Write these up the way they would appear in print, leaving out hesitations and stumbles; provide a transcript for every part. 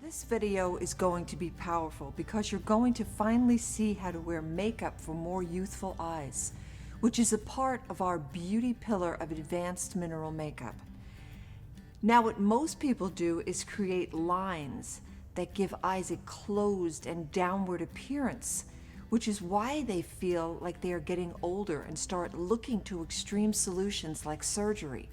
This video is going to be powerful because you're going to finally see how to wear makeup for more youthful eyes, which is a part of our beauty pillar of advanced mineral makeup. Now, what most people do is create lines that give eyes a closed and downward appearance, which is why they feel like they are getting older and start looking to extreme solutions like surgery.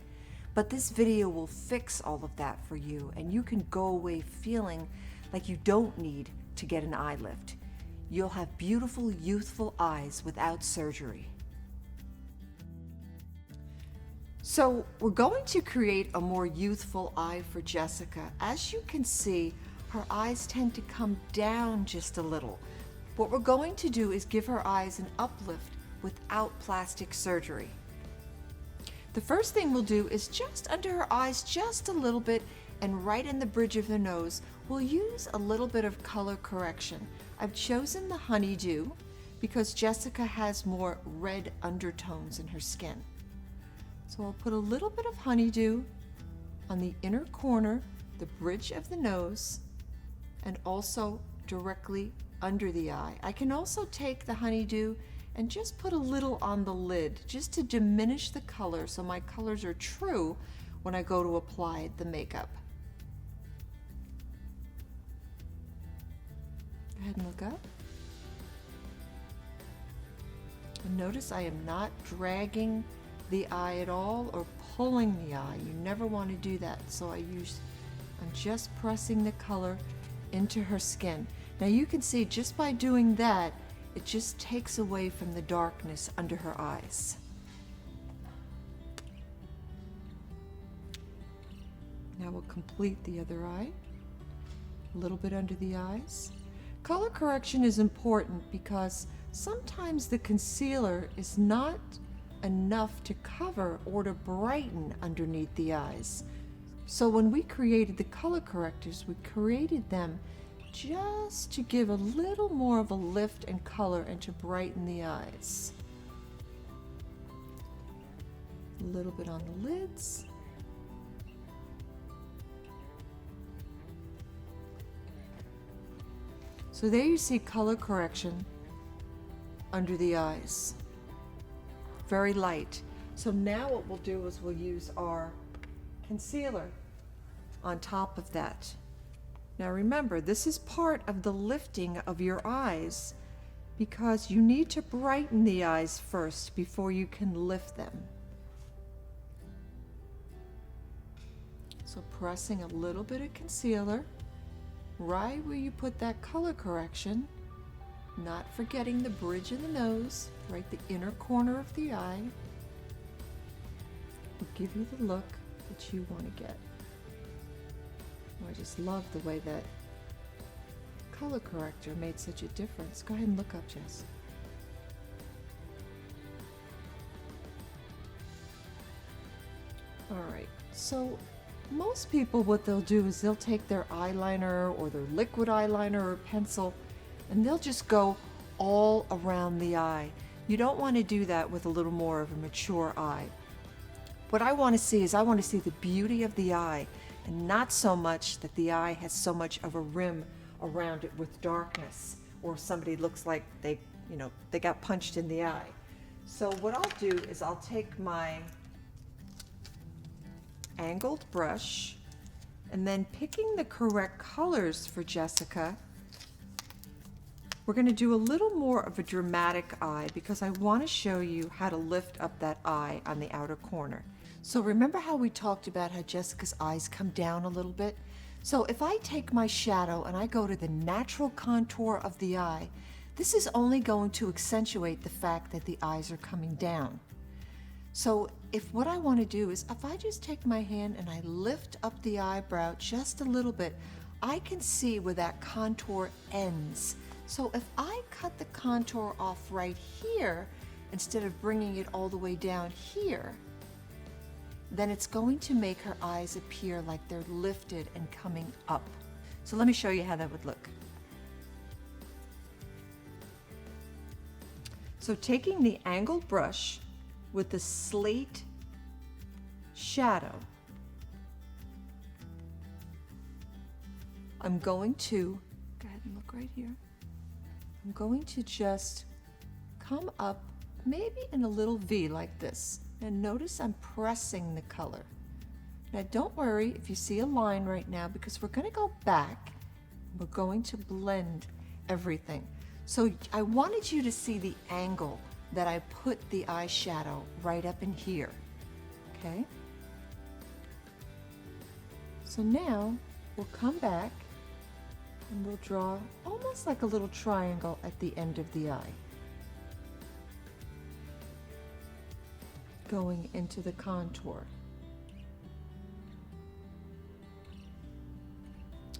But this video will fix all of that for you, and you can go away feeling like you don't need to get an eye lift. You'll have beautiful, youthful eyes without surgery. So we're going to create a more youthful eye for Jessica. As you can see, her eyes tend to come down just a little. What we're going to do is give her eyes an uplift without plastic surgery. The first thing we'll do is just under her eyes just a little bit, and right in the bridge of the nose, we'll use a little bit of color correction. I've chosen the honeydew because Jessica has more red undertones in her skin. So I'll put a little bit of honeydew on the inner corner, the bridge of the nose, and also directly under the eye. I can also take the honeydew and just put a little on the lid, just to diminish the color so my colors are true when I go to apply the makeup. Go ahead and look up. And notice I am not dragging the eye at all or pulling the eye. You never want to do that. So I'm just pressing the color into her skin. Now you can see just by doing that, it just takes away from the darkness under her eyes. Now we'll complete the other eye. A little bit under the eyes. Color correction is important because sometimes the concealer is not enough to cover or to brighten underneath the eyes. So when we created the color correctors, we created them just to give a little more of a lift and color and to brighten the eyes. A little bit on the lids. So there you see color correction under the eyes. Very light. So now what we'll do is we'll use our concealer on top of that. Now remember, this is part of the lifting of your eyes because you need to brighten the eyes first before you can lift them. So pressing a little bit of concealer right where you put that color correction, not forgetting the bridge of the nose, right the inner corner of the eye, will give you the look that you want to get. I just love the way that color corrector made such a difference. Go ahead and look up, Jess. All right, so most people, what they'll do is they'll take their eyeliner or their liquid eyeliner or pencil and they'll just go all around the eye. You don't want to do that with a little more of a mature eye. What I want to see is I want to see the beauty of the eye, and not so much that the eye has so much of a rim around it with darkness, or somebody looks like they got punched in the eye. So what I'll do is I'll take my angled brush, and then picking the correct colors for Jessica, we're going to do a little more of a dramatic eye because I want to show you how to lift up that eye on the outer corner. So remember how we talked about how Jessica's eyes come down a little bit? So if I take my shadow and I go to the natural contour of the eye, this is only going to accentuate the fact that the eyes are coming down. So if what I want to do is if I just take my hand and I lift up the eyebrow just a little bit, I can see where that contour ends. So if I cut the contour off right here instead of bringing it all the way down here, then it's going to make her eyes appear like they're lifted and coming up. So let me show you how that would look. So taking the angled brush with the slate shadow, I'm going to, go ahead and look right here. I'm going to just come up maybe in a little V like this. And notice I'm pressing the color. Now don't worry if you see a line right now, because we're going to go back. We're going to blend everything. So I wanted you to see the angle that I put the eyeshadow right up in here. Okay? So now we'll come back and we'll draw almost like a little triangle at the end of the eye, going into the contour.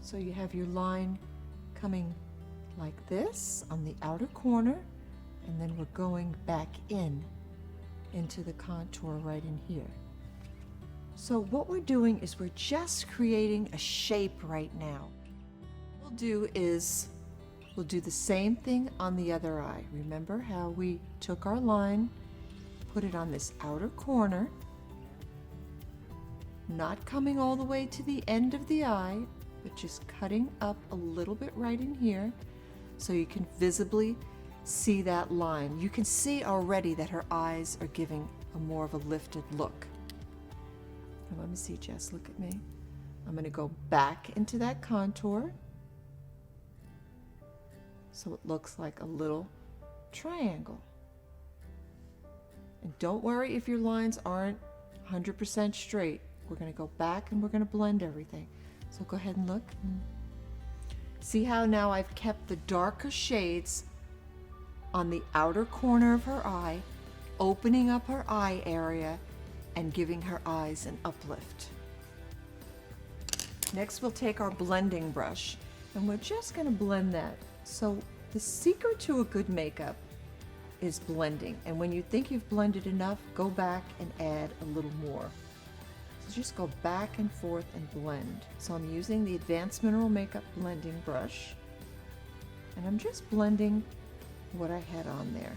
So you have your line coming like this on the outer corner, and then we're going back into the contour right in here. So what we're doing is we're just creating a shape right now. What we'll do is we'll do the same thing on the other eye. Remember how we took our line, put it on this outer corner, not coming all the way to the end of the eye, but just cutting up a little bit right in here so you can visibly see that line. You can see already that her eyes are giving a more of a lifted look. Now, let me see, Jess, look at me. I'm going to go back into that contour so it looks like a little triangle. And don't worry if your lines aren't 100% straight. We're going to go back and we're going to blend everything. So go ahead and look. See how now I've kept the darker shades on the outer corner of her eye, opening up her eye area and giving her eyes an uplift. Next we'll take our blending brush and we're just going to blend that. So the secret to a good makeup is blending, and when you think you've blended enough, go back and add a little more. So just go back and forth and blend. So I'm using the Advanced Mineral Makeup blending brush, and I'm just blending what I had on there.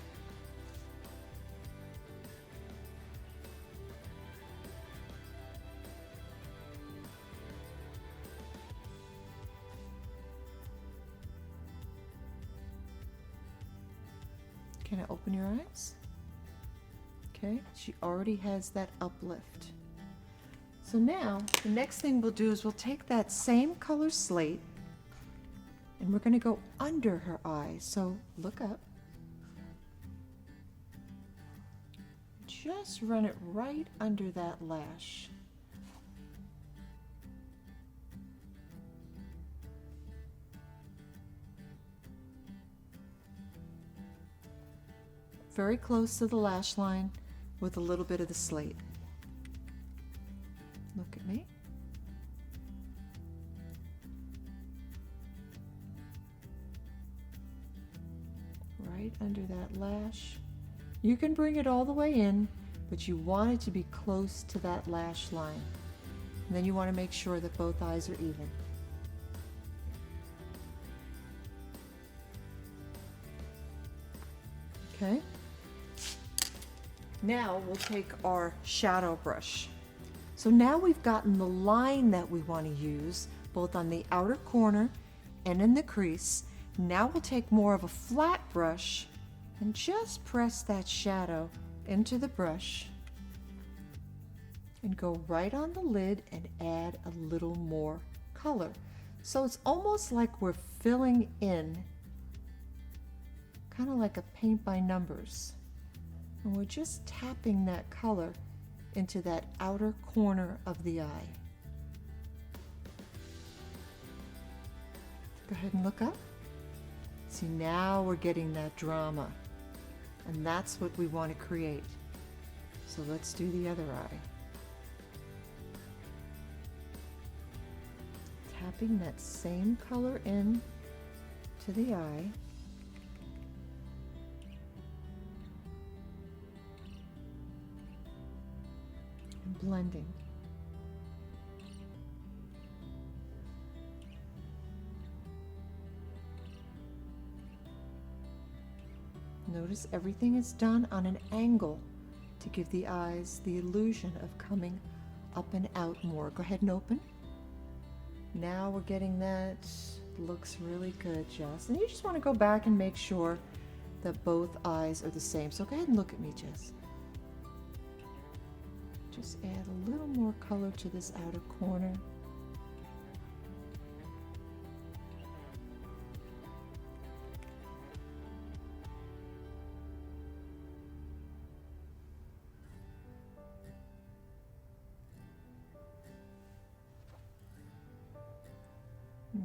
Can I open your eyes? Okay, she already has that uplift. So now, the next thing we'll do is we'll take that same color slate and we're going to go under her eye. So look up. Just run it right under that lash. Very close to the lash line with a little bit of the slate. Look at me. Right under that lash. You can bring it all the way in, but you want it to be close to that lash line. And then you want to make sure that both eyes are even. Okay. Now we'll take our shadow brush. So now we've gotten the line that we want to use, both on the outer corner and in the crease. Now we'll take more of a flat brush and just press that shadow into the brush and go right on the lid and add a little more color. So it's almost like we're filling in, kind of like a paint by numbers. And we're just tapping that color into that outer corner of the eye. Go ahead and look up. See, now we're getting that drama. And that's what we want to create. So let's do the other eye. Tapping that same color in to the eye. Blending. Notice everything is done on an angle to give the eyes the illusion of coming up and out more. Go ahead and open. Now we're getting that. Looks really good, Jess. And you just want to go back and make sure that both eyes are the same. So go ahead and look at me, Jess. Just add a little more color to this outer corner.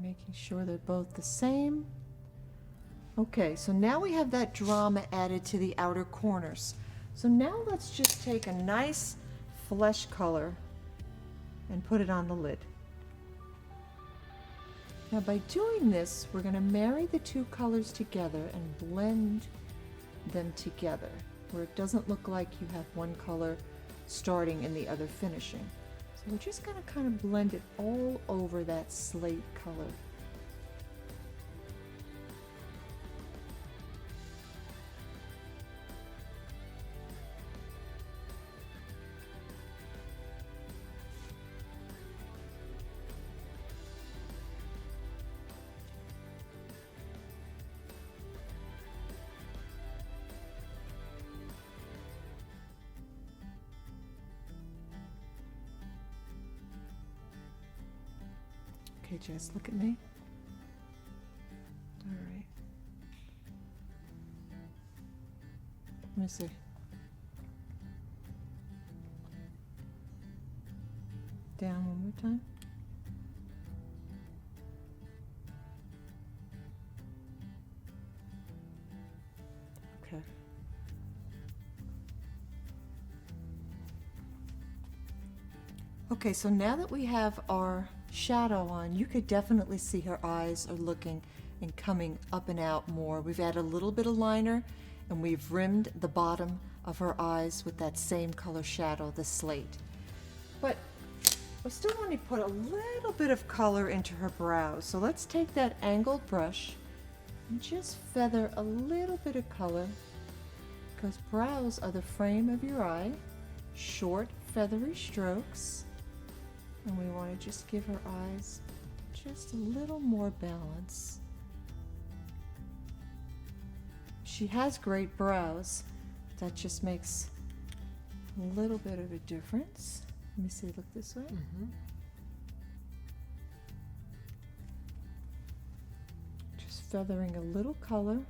Making sure they're both the same. Okay, so now we have that drama added to the outer corners. So now let's just take a nice flesh color and put it on the lid. Now by doing this, we're going to marry the two colors together and blend them together, where it doesn't look like you have one color starting and the other finishing. So we're just going to kind of blend it all over that slate color. Okay, Jess, look at me. All right. Let me see. Down one more time. Okay. Okay, so now that we have our shadow on, you could definitely see her eyes are looking and coming up and out more. We've added a little bit of liner and we've rimmed the bottom of her eyes with that same color shadow, the slate. But I still want to put a little bit of color into her brows. So let's take that angled brush and just feather a little bit of color, because brows are the frame of your eye. Short, feathery strokes. And we want to just give her eyes just a little more balance. She has great brows. That just makes a little bit of a difference. Let me see, look this way. Just feathering a little color.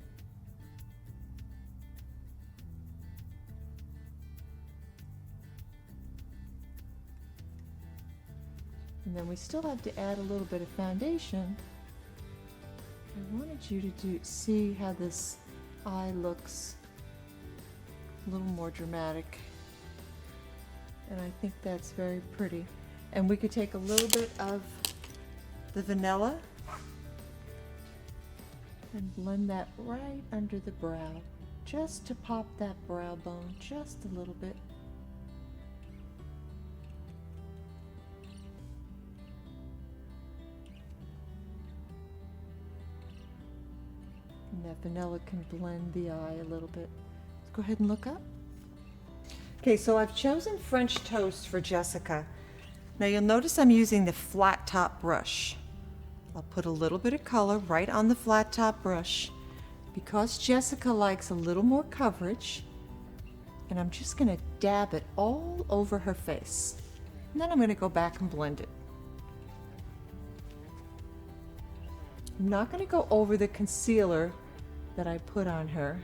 And then we still have to add a little bit of foundation. I wanted you to see how this eye looks a little more dramatic. And I think that's very pretty. And we could take a little bit of the vanilla and blend that right under the brow, just to pop that brow bone just a little bit. And that vanilla can blend the eye a little bit. Let's go ahead and look up. Okay, so I've chosen French toast for Jessica. Now you'll notice I'm using the flat top brush. I'll put a little bit of color right on the flat top brush because Jessica likes a little more coverage, and I'm just going to dab it all over her face. And then I'm going to go back and blend it. I'm not going to go over the concealer that I put on her,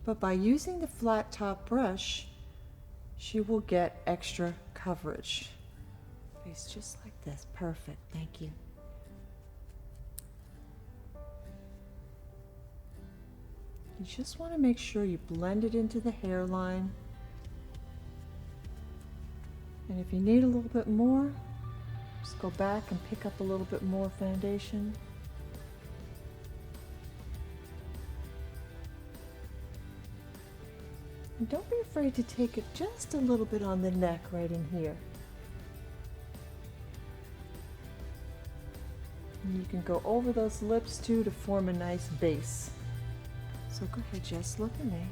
but by using the flat top brush, she will get extra coverage. Face just like this. Perfect. Thank you. You just want to make sure you blend it into the hairline. And if you need a little bit more, just go back and pick up a little bit more foundation. And don't be afraid to take it just a little bit on the neck right in here. And you can go over those lips too to form a nice base. So go ahead, just look at me.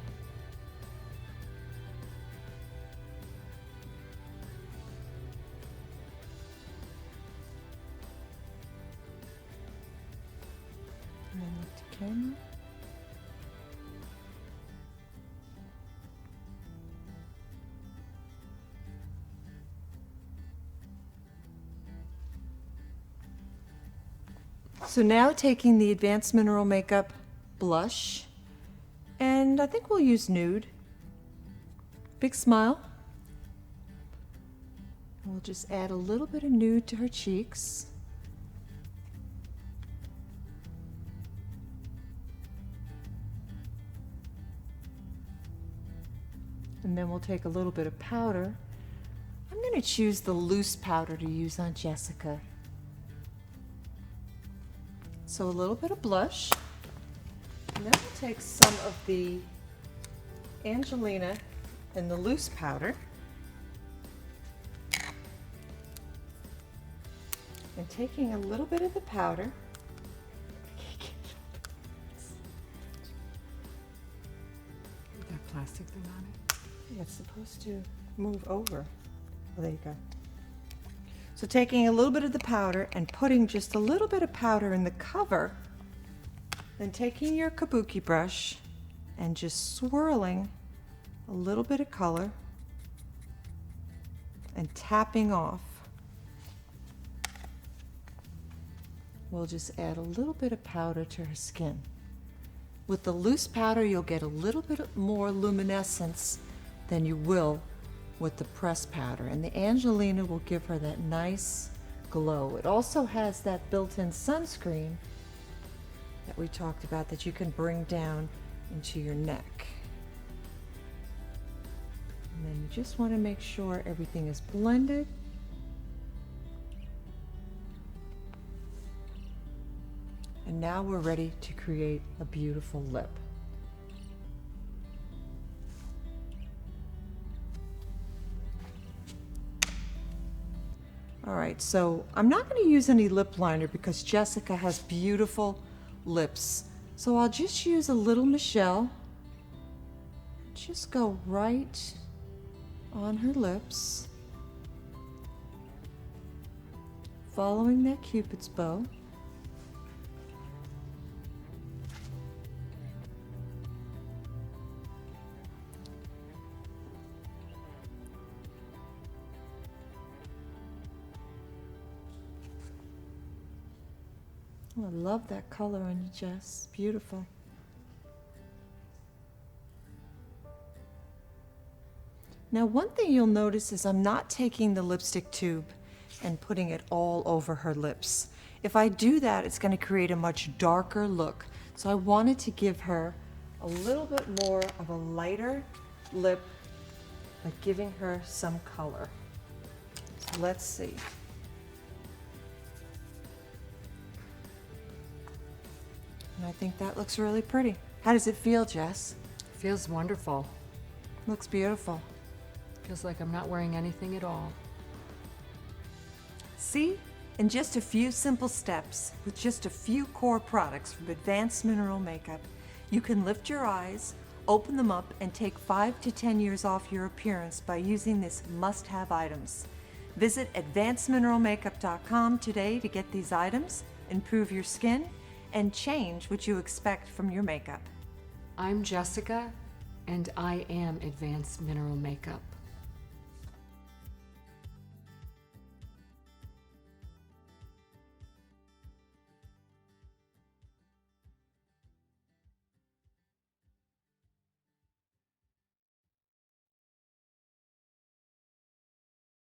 camera. So now taking the Advanced Mineral Makeup blush, and I think we'll use nude. Big smile. We'll just add a little bit of nude to her cheeks. And then we'll take a little bit of powder. I'm going to choose the loose powder to use on Jessica. So a little bit of blush. And then we'll take some of the Angelina and the loose powder. And taking a little bit of the powder. That plastic thing on it? Yeah, it's supposed to move over. Oh, there you go. So taking a little bit of the powder and putting just a little bit of powder in the cover, then taking your kabuki brush and just swirling a little bit of color and tapping off. We'll just add a little bit of powder to her skin. With the loose powder, you'll get a little bit more luminescence than you will with the pressed powder, and the Angelina will give her that nice glow. It also has that built-in sunscreen that we talked about that you can bring down into your neck. And then you just want to make sure everything is blended. And now we're ready to create a beautiful lip. All right, so I'm not going to use any lip liner because Jessica has beautiful lips. So I'll just use a little Michelle. Just go right on her lips, following that Cupid's bow. Oh, I love that color on you, Jess. Beautiful. Now, one thing you'll notice is I'm not taking the lipstick tube and putting it all over her lips. If I do that, it's going to create a much darker look. So I wanted to give her a little bit more of a lighter lip, but giving her some color. So let's see. And I think that looks really pretty. How does it feel, Jess? Feels wonderful. Looks beautiful. Feels like I'm not wearing anything at all. See? In just a few simple steps, with just a few core products from Advanced Mineral Makeup, you can lift your eyes, open them up, and take 5 to 10 years off your appearance by using these must-have items. Visit advancedmineralmakeup.com today to get these items, improve your skin, and change what you expect from your makeup. I'm Jessica, and I am Advanced Mineral Makeup.